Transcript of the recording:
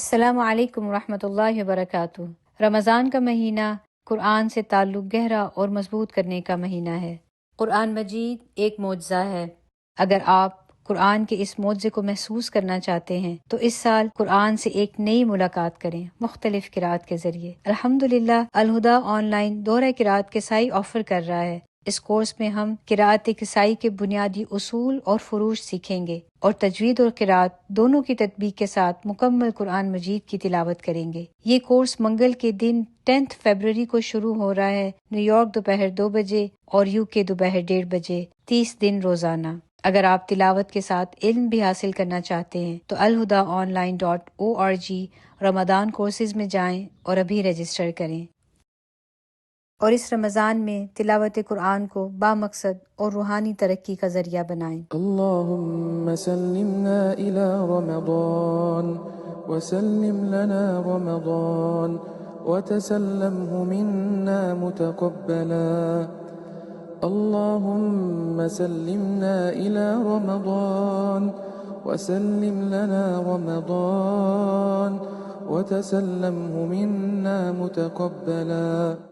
السلام علیکم ورحمۃ اللہ وبرکاتہ۔ رمضان کا مہینہ قرآن سے تعلق گہرا اور مضبوط کرنے کا مہینہ ہے۔ قرآن مجید ایک معجزہ ہے۔ اگر آپ قرآن کے اس معجزے کو محسوس کرنا چاہتے ہیں تو اس سال قرآن سے ایک نئی ملاقات کریں مختلف قرأت کے ذریعے۔ الحمدللہ الہدیٰ آن لائن دورہ قرأت کسائی آفر کر رہا ہے۔ اس کورس میں ہم قرأت کسائی کے بنیادی اصول اور فروع سیکھیں گے اور تجوید اور قرأت دونوں کی تطبیق کے ساتھ مکمل قرآن مجید کی تلاوت کریں گے۔ یہ کورس منگل کے دن 10 فروری کو شروع ہو رہا ہے، نیو یارک دوپہر 2 بجے اور UK دوپہر 1:30 بجے، 30 دن روزانہ۔ اگر آپ تلاوت کے ساتھ علم بھی حاصل کرنا چاہتے ہیں تو alhudaonline.org رمضان کورسز میں جائیں اور ابھی رجسٹر کریں اور اس رمضان میں تلاوت قرآن کو بامقصد اور روحانی ترقی کا ذریعہ بنائیں۔ اللهم سلمنا إلى رمضان وسلم لنا رمضان وتسلمه منا متقبلا. اللهم سلمنا إلى رمضان وسلم لنا رمضان وتسلمه منا متقبلا.